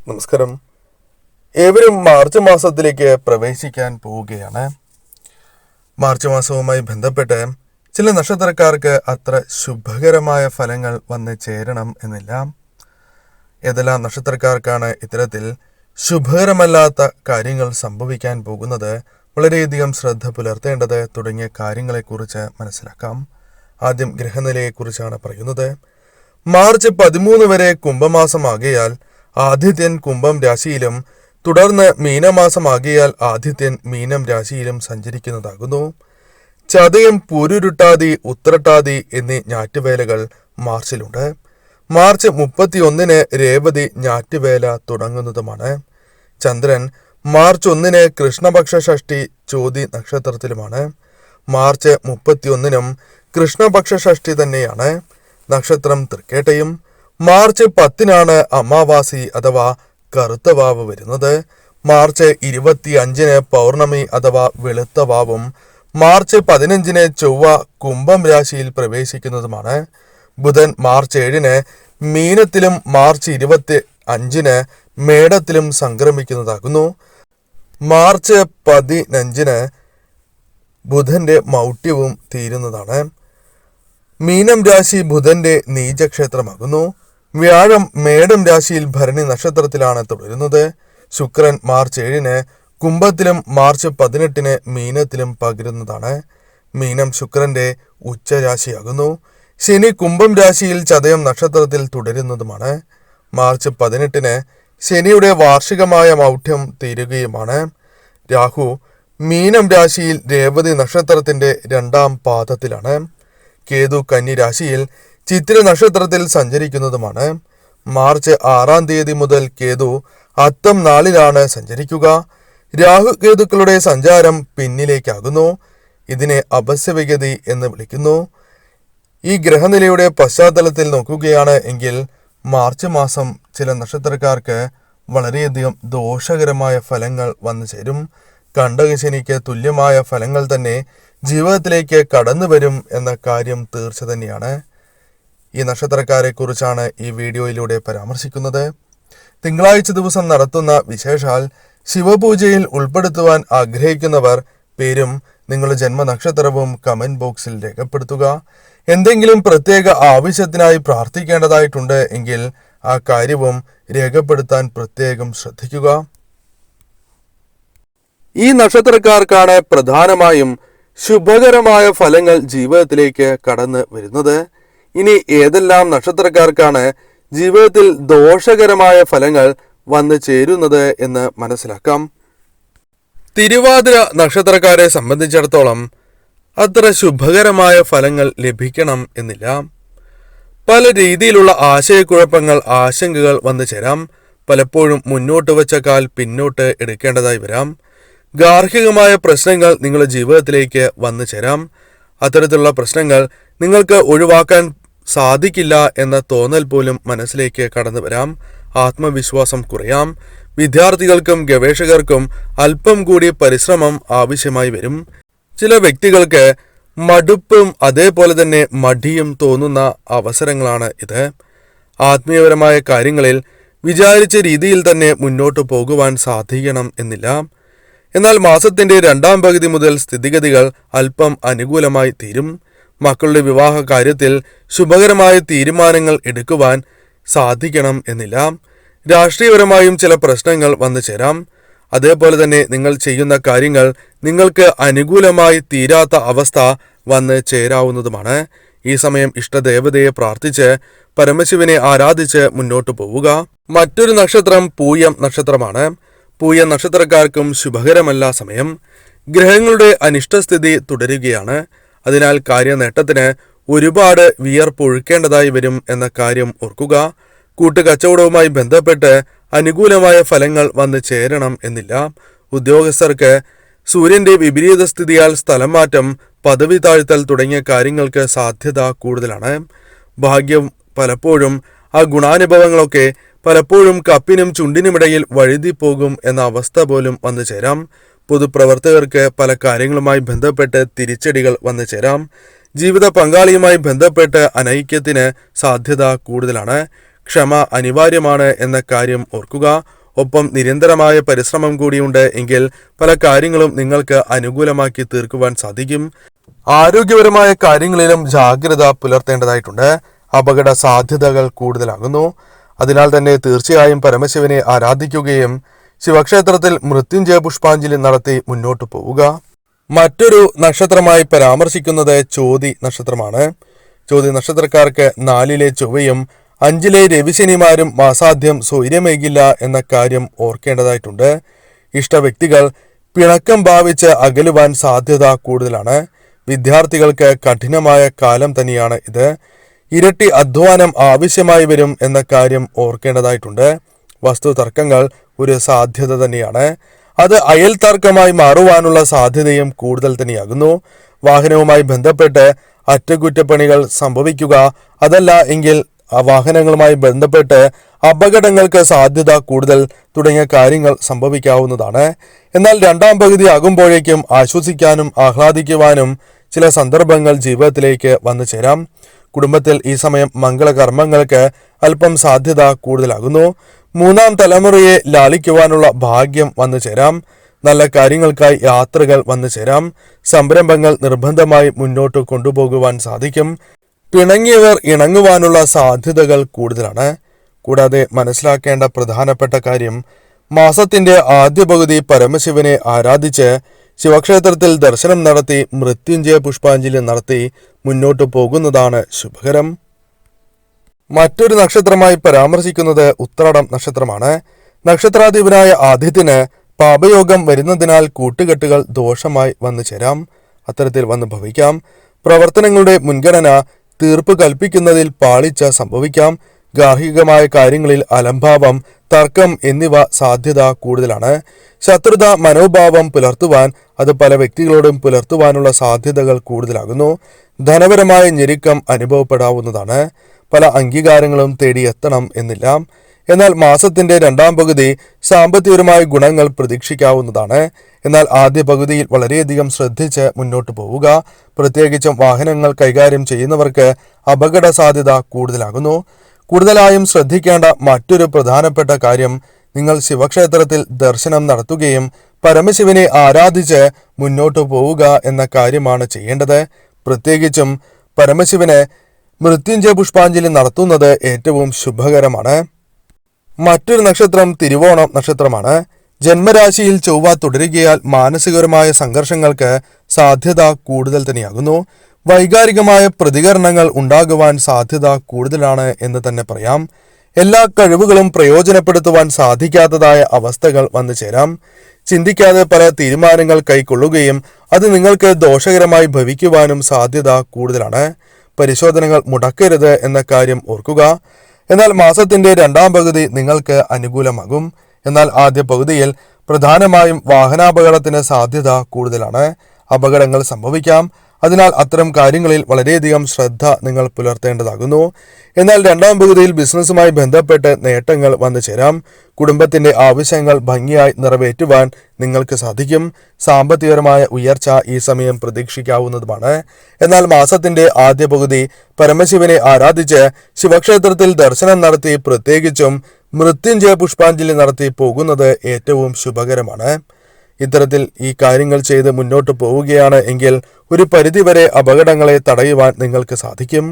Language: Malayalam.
നമസ്കാരം. ഏവരും മാർച്ച് മാസത്തിലേക്ക് പ്രവേശിക്കാൻ പോവുകയാണ്. മാർച്ച് മാസവുമായി ബന്ധപ്പെട്ട് ചില നക്ഷത്രക്കാർക്ക് അത്ര ശുഭകരമായ ഫലങ്ങൾ വന്ന് ചേരണം എന്നില്ല. ഏതെല്ലാം നക്ഷത്രക്കാർക്കാണ് ഇത്തരത്തിൽ ശുഭകരമല്ലാത്ത കാര്യങ്ങൾ സംഭവിക്കാൻ പോകുന്നത്, വളരെയധികം ശ്രദ്ധ പുലർത്തേണ്ടത് തുടങ്ങിയ കാര്യങ്ങളെക്കുറിച്ച് മനസ്സിലാക്കാം. ആദ്യം ഗ്രഹനിലയെക്കുറിച്ചാണ് പറയുന്നത്. മാർച്ച് 13 വരെ കുംഭമാസമാകയാൽ ആദിത്യൻ കുംഭം രാശിയിലും തുടർന്ന് മീനമാസമാകിയാൽ ആദിത്യൻ മീനം രാശിയിലും സഞ്ചരിക്കുന്നതാകുന്നു. ചതയം, പൂരുരുട്ടാതി, ഉത്രട്ടാതി എന്നീ ഞാറ്റുവേലകൾ മാർച്ചിലുണ്ട്. മാർച്ച് 31 രേവതി ഞാറ്റുവേല തുടങ്ങുന്നതുമാണ്. ചന്ദ്രൻ മാർച്ച് 1 കൃഷ്ണപക്ഷ ഷഷ്ടി ചോതി നക്ഷത്രത്തിലുമാണ്. മാർച്ച് 31 കൃഷ്ണപക്ഷ ഷഷ്ടി തന്നെയാണ്. നക്ഷത്രം തൃക്കേട്ടയും. മാർച്ച് 10 അമാവാസി അഥവാ കറുത്ത വാവ് വരുന്നത്. മാർച്ച് 25 പൗർണമി അഥവാ വെളുത്ത വാവും. മാർച്ച് 15 ചൊവ്വ കുംഭം രാശിയിൽ പ്രവേശിക്കുന്നതുമാണ്. ബുധൻ മാർച്ച് 7 മീനത്തിലും മാർച്ച് 25 മേടത്തിലും സംക്രമിക്കുന്നതാകുന്നു. മാർച്ച് 15 ബുധന്റെ മൗഢ്യവും തീരുന്നതാണ്. മീനം രാശി ബുധന്റെ നീചക്ഷേത്രമാകുന്നു. വ്യാഴം മേടം രാശിയിൽ ഭരണി നക്ഷത്രത്തിലാണ് തുടരുന്നത്. ശുക്രൻ മാർച്ച് 7 കുംഭത്തിലും മാർച്ച് 18 മീനത്തിലും പകരുന്നതാണ്. മീനം ശുക്രന്റെ ഉച്ചരാശിയാകുന്നു. ശനി കുംഭം രാശിയിൽ ചതയം നക്ഷത്രത്തിൽ തുടരുന്നതുമാണ്. മാർച്ച് 18 ശനിയുടെ വാർഷികമായ മൗഢ്യം തീരുകയുമാണ്. രാഹു മീനം രാശിയിൽ രേവതി നക്ഷത്രത്തിന്റെ 2ാം പാദത്തിലാണ്. കേതു കന്നി രാശിയിൽ ചിത്തിര നക്ഷത്രത്തിൽ സഞ്ചരിക്കുന്നതുമാണ്. മാർച്ച് 6 മുതൽ കേതു അത്തം നാളിലാണ് സഞ്ചരിക്കുക. രാഹു കേതുക്കളുടെ സഞ്ചാരം പിന്നിലേക്കാകുന്നു. ഇതിനെ അപസ്യവിഗതി എന്ന് വിളിക്കുന്നു. ഈ ഗ്രഹനിലയുടെ പശ്ചാത്തലത്തിൽ നോക്കുകയാണ് എങ്കിൽ മാർച്ച് മാസം ചില നക്ഷത്രക്കാർക്ക് വളരെയധികം ദോഷകരമായ ഫലങ്ങൾ വന്നു ചേരും. കണ്ടകശനിക്ക് തുല്യമായ ഫലങ്ങൾ തന്നെ ജീവിതത്തിലേക്ക് കടന്നു വരും എന്ന കാര്യം തീർച്ച തന്നെയാണ്. ഈ നക്ഷത്രക്കാരെ കുറിച്ചാണ് ഈ വീഡിയോയിലൂടെ പരാമർശിക്കുന്നത്. തിങ്കളാഴ്ച ദിവസം നടത്തുന്ന വിശേഷാൽ ശിവപൂജയിൽ ഉൾപ്പെടുത്തുവാൻ ആഗ്രഹിക്കുന്നവർ പേരും നിങ്ങളുടെ ജന്മനക്ഷത്രവും കമന്റ് ബോക്സിൽ രേഖപ്പെടുത്തുക. എന്തെങ്കിലും പ്രത്യേക ആവശ്യത്തിനായി പ്രാർത്ഥിക്കേണ്ടതായിട്ടുണ്ട് എങ്കിൽ ആ കാര്യവും രേഖപ്പെടുത്താൻ പ്രത്യേകം ശ്രദ്ധിക്കുക. ഈ നക്ഷത്രക്കാർക്കാണ് പ്രധാനമായും ശുഭകരമായ ഫലങ്ങൾ ജീവിതത്തിലേക്ക് കടന്നു വരുന്നത്. ഇനി ഏതെല്ലാം നക്ഷത്രക്കാർക്കാണ് ജീവിതത്തിൽ ദോഷകരമായ ഫലങ്ങൾ വന്നു ചേരുന്നത് എന്ന് മനസ്സിലാക്കാം. തിരുവാതിര നക്ഷത്രക്കാരെ സംബന്ധിച്ചിടത്തോളം അത്ര ശുഭകരമായ ഫലങ്ങൾ ലഭിക്കണം എന്നില്ല. പല രീതിയിലുള്ള ആശയക്കുഴപ്പങ്ങൾ, ആശങ്കകൾ വന്നു ചേരാം. പലപ്പോഴും മുന്നോട്ട് വെച്ച കാൽ പിന്നോട്ട് എടുക്കേണ്ടതായി വരാം. ഗാർഹികമായ പ്രശ്നങ്ങൾ നിങ്ങളുടെ ജീവിതത്തിലേക്ക് വന്നു ചേരാം. അത്തരത്തിലുള്ള പ്രശ്നങ്ങൾ നിങ്ങൾക്ക് ഒഴിവാക്കാൻ സാധിക്കില്ല എന്ന തോന്നൽ പോലും മനസ്സിലേക്ക് കടന്നു വരാം. ആത്മവിശ്വാസം കുറയാം. വിദ്യാർത്ഥികൾക്കും ഗവേഷകർക്കും അല്പം കൂടി പരിശ്രമം ആവശ്യമായി വരും. ചില വ്യക്തികൾക്ക് മടുപ്പും അതേപോലെ തന്നെ മടിയും തോന്നുന്ന അവസരങ്ങളാണ് ഇത്. ആത്മീയപരമായ കാര്യങ്ങളിൽ വിചാരിച്ച രീതിയിൽ തന്നെ മുന്നോട്ട് പോകുവാൻ സാധിക്കണം എന്നില്ല. എന്നാൽ മാസത്തിന്റെ 2ാം പകുതി മുതൽ സ്ഥിതിഗതികൾ അല്പം അനുകൂലമായി തീരും. മക്കളുടെ വിവാഹ കാര്യത്തിൽ ശുഭകരമായ തീരുമാനങ്ങൾ എടുക്കുവാൻ സാധിക്കണം എന്നില്ല. രാഷ്ട്രീയപരമായും ചില പ്രശ്നങ്ങൾ വന്നു ചേരാം. അതേപോലെ തന്നെ നിങ്ങൾ ചെയ്യുന്ന കാര്യങ്ങൾ നിങ്ങൾക്ക് അനുകൂലമായി തീരാത്ത അവസ്ഥ വന്ന് ചേരാവുന്നതുമാണ്. ഈ സമയം ഇഷ്ടദേവതയെ പ്രാർത്ഥിച്ച് പരമശിവനെ ആരാധിച്ച് മുന്നോട്ട് പോവുക. മറ്റൊരു നക്ഷത്രം പൂയം നക്ഷത്രമാണ്. പൂയം നക്ഷത്രക്കാർക്കും ശുഭകരമല്ല സമയം. ഗ്രഹങ്ങളുടെ അനിഷ്ടസ്ഥിതി തുടരുകയാണ്. അതിനാൽ കാര്യനേട്ടത്തിന് ഒരുപാട് വിയർപ്പൊഴുക്കേണ്ടതായി വരും എന്ന കാര്യം ഓർക്കുക. കൂട്ടുകച്ചവടവുമായി ബന്ധപ്പെട്ട് അനുകൂലമായ ഫലങ്ങൾ വന്നു ചേരണം എന്നില്ല. ഉദ്യോഗസ്ഥർക്ക് സൂര്യന്റെ വിപരീത സ്ഥിതിയാൽ സ്ഥലം മാറ്റം, പദവി താഴ്ത്തൽ തുടങ്ങിയ കാര്യങ്ങൾക്ക് സാധ്യത കൂടുതലാണ്. ഭാഗ്യം പലപ്പോഴും ആ ഗുണാനുഭവങ്ങളൊക്കെ പലപ്പോഴും കപ്പിനും ചുണ്ടിനുമിടയിൽ വഴുതിപ്പോകും എന്ന അവസ്ഥ പോലും വന്നു ചേരാം. പൊതുപ്രവർത്തകർക്ക് പല കാര്യങ്ങളുമായി ബന്ധപ്പെട്ട് തിരിച്ചടികൾ വന്നു ചേരാം. ജീവിത പങ്കാളിയുമായി ബന്ധപ്പെട്ട് അനൈക്യത്തിന് സാധ്യത കൂടുതലാണ്. ക്ഷമ അനിവാര്യമാണ് എന്ന കാര്യം ഓർക്കുക. ഒപ്പം നിരന്തരമായ പരിശ്രമം കൂടിയുണ്ട് എങ്കിൽ പല കാര്യങ്ങളും നിങ്ങൾക്ക് അനുകൂലമാക്കി തീർക്കുവാൻ സാധിക്കും. ആരോഗ്യപരമായ കാര്യങ്ങളിലും ജാഗ്രത പുലർത്തേണ്ടതായിട്ടുണ്ട്. അപകട സാധ്യതകൾ കൂടുതലാകുന്നു. അതിനാൽ തന്നെ തീർച്ചയായും പരമശിവനെ ആരാധിക്കുകയും ശിവക്ഷേത്രത്തിൽ മൃത്യുഞ്ജയ പുഷ്പാഞ്ജലി നടത്തി മുന്നോട്ടു പോവുക. മറ്റൊരു നക്ഷത്രമായി പരാമർശിക്കുന്നത് ചോതി നക്ഷത്രമാണ്. ചോതി നക്ഷത്രക്കാർക്ക് 4-ലെ ചൊവ്വയും 5-ലെ രവിശനിമാരും മാസാദ്യം സ്വൈര്യമേകില്ല എന്ന കാര്യം ഓർക്കേണ്ടതായിട്ടുണ്ട്. ഇഷ്ടവ്യക്തികൾ പിണക്കം ഭാവിച്ച് അകലുവാൻ സാധ്യത കൂടുതലാണ്. വിദ്യാർത്ഥികൾക്ക് കഠിനമായ കാലം തന്നെയാണ് ഇത്. ഇരട്ടി അധ്വാനം ആവശ്യമായി വരും എന്ന കാര്യം ഓർക്കേണ്ടതായിട്ടുണ്ട്. വസ്തു തർക്കങ്ങൾ ഒരു സാധ്യത തന്നെയാണ്. അത് അയൽ തർക്കമായി മാറുവാനുള്ള സാധ്യതയും കൂടുതൽ തന്നെയാകുന്നു. വാഹനവുമായി ബന്ധപ്പെട്ട് അറ്റകുറ്റപ്പണികൾ സംഭവിക്കുക, അതല്ല എങ്കിൽ വാഹനങ്ങളുമായി ബന്ധപ്പെട്ട് അപകടങ്ങൾക്ക് സാധ്യത കൂടുതൽ തുടങ്ങിയ കാര്യങ്ങൾ സംഭവിക്കാവുന്നതാണ്. എന്നാൽ രണ്ടാം പകുതി ആകുമ്പോഴേക്കും ആശ്വസിക്കാനും ആഹ്ലാദിക്കുവാനും ചില സന്ദർഭങ്ങൾ ജീവിതത്തിലേക്ക് വന്നു ചേരാം. കുടുംബത്തിൽ ഈ സമയം മംഗളകർമ്മങ്ങൾക്ക് അല്പം സാധ്യത കൂടുതലാകുന്നു. 3-ാം തലമുറയെ ലാളിക്കുവാനുള്ള ഭാഗ്യം വന്നു ചേരാം. നല്ല കാര്യങ്ങൾക്കായി യാത്രകൾ വന്നു ചേരാം. സംരംഭങ്ങൾ നിർബന്ധമായി മുന്നോട്ട് കൊണ്ടുപോകുവാൻ സാധിക്കും. പിണങ്ങിയവർ ഇണങ്ങുവാനുള്ള സാധ്യതകൾ കൂടുതലാണ്. കൂടാതെ മനസ്സിലാക്കേണ്ട പ്രധാനപ്പെട്ട കാര്യം, മാസത്തിന്റെ ആദ്യ പകുതി പരമശിവനെ ആരാധിച്ച് ശിവക്ഷേത്രത്തിൽ ദർശനം നടത്തി മൃത്യുഞ്ജയ പുഷ്പാഞ്ജലി നടത്തി മുന്നോട്ടു പോകുന്നതാണ് ശുഭകരം. മറ്റൊരു നക്ഷത്രമായി പരാമർശിക്കുന്നത് ഉത്രാടം നക്ഷത്രമാണ്. നക്ഷത്രാധിപനായ ആദിത്യന് പാപയോഗം വരുന്നതിനാൽ കൂട്ടുകെട്ടുകൾ ദോഷമായി വന്നു ചേരാം. അത്തരത്തിൽ വന്ന് ഭവിക്കാം. പ്രവർത്തനങ്ങളുടെ മുൻഗണന തീർപ്പ് കൽപ്പിക്കുന്നതിൽ പാളിച്ച സംഭവിക്കാം. ഗാർഹികമായ കാര്യങ്ങളിൽ അലംഭാവം, തർക്കം എന്നിവ സാധ്യത കൂടുതലാണ്. ശത്രുത മനോഭാവം പുലർത്തുവാൻ അത് പല വ്യക്തികളോടും പുലർത്തുവാനുള്ള സാധ്യതകൾ കൂടുതലാകുന്നു. ധനപരമായ ഞെരുക്കം അനുഭവപ്പെടാവുന്നതാണ്. പല അംഗീകാരങ്ങളും തേടിയെത്തണം എന്നില്ല. എന്നാൽ മാസത്തിന്റെ രണ്ടാം പകുതി സാമ്പത്തികപരമായ ഗുണങ്ങൾ പ്രതീക്ഷിക്കാവുന്നതാണ്. എന്നാൽ ആദ്യ പകുതിയിൽ വളരെയധികം ശ്രദ്ധിച്ച് മുന്നോട്ട് പോവുക. പ്രത്യേകിച്ചും വാഹനങ്ങൾ കൈകാര്യം ചെയ്യുന്നവർക്ക് അപകട സാധ്യത കൂടുതലാകുന്നു. കൂടുതലായും ശ്രദ്ധിക്കേണ്ട മറ്റൊരു പ്രധാനപ്പെട്ട കാര്യം, നിങ്ങൾ ശിവക്ഷേത്രത്തിൽ ദർശനം നടത്തുകയും പരമശിവനെ ആരാധിച്ച് മുന്നോട്ടു പോവുക എന്ന കാര്യമാണ് ചെയ്യേണ്ടത്. പ്രത്യേകിച്ചും പരമശിവന് മൃത്യുഞ്ജയ പുഷ്പാഞ്ജലി നടത്തുന്നത് ഏറ്റവും ശുഭകരമാണ്. മറ്റൊരു നക്ഷത്രം തിരുവോണം നക്ഷത്രമാണ്. ജന്മരാശിയിൽ ചൊവ്വ തുടരുകയാൽ മാനസികപരമായ സംഘർഷങ്ങൾക്ക് സാധ്യത കൂടുതൽ തന്നെയാകുന്നു. വൈകാരികമായ പ്രതികരണങ്ങൾ ഉണ്ടാകുവാൻ സാധ്യത കൂടുതലാണ് എന്ന് തന്നെ പറയാം. എല്ലാ കഴിവുകളും പ്രയോജനപ്പെടുത്തുവാൻ സാധിക്കാത്തതായ അവസ്ഥകൾ വന്നു ചേരാം. ചിന്തിക്കാതെ പല തീരുമാനങ്ങൾ കൈക്കൊള്ളുകയും അത് നിങ്ങൾക്ക് ദോഷകരമായി ഭവിക്കുവാനും സാധ്യത കൂടുതലാണ്. പരിശോധനകൾ മുടക്കരുത് എന്ന കാര്യം ഓർക്കുക. എന്നാൽ മാസത്തിന്റെ രണ്ടാം പകുതി നിങ്ങൾക്ക് അനുകൂലമാകും. എന്നാൽ ആദ്യ പകുതിയിൽ പ്രധാനമായും വാഹനാപകടത്തിന് സാധ്യത കൂടുതലാണ്. അപകടങ്ങൾ സംഭവിക്കാം. അതിനാൽ അത്തരം കാര്യങ്ങളിൽ വളരെയധികം ശ്രദ്ധ നിങ്ങൾ പുലർത്തേണ്ടതാകുന്നു. എന്നാൽ രണ്ടാം പകുതിയിൽ ബിസിനസ്സുമായി ബന്ധപ്പെട്ട് നേട്ടങ്ങൾ വന്നു ചേരാം. കുടുംബത്തിന്റെ ആവശ്യങ്ങൾ ഭംഗിയായി നിറവേറ്റുവാൻ നിങ്ങൾക്ക് സാധിക്കും. സാമ്പത്തികപരമായ ഉയർച്ച ഈ സമയം പ്രതീക്ഷിക്കാവുന്നതുമാണ്. എന്നാൽ മാസത്തിന്റെ ആദ്യ പകുതി പരമശിവനെ ആരാധിച്ച് ശിവക്ഷേത്രത്തിൽ ദർശനം നടത്തി പ്രത്യേകിച്ചും മൃത്യുഞ്ജയ പുഷ്പാഞ്ജലി നടത്തി പോകുന്നത് ഏറ്റവും ശുഭകരമാണ്. ഇത്തരത്തിൽ ഈ കാര്യങ്ങൾ ചെയ്ത് മുന്നോട്ട് പോവുകയാണ് എങ്കിൽ ഒരു പരിധിവരെ അപകടങ്ങളെ തടയുവാൻ നിങ്ങൾക്ക് സാധിക്കും.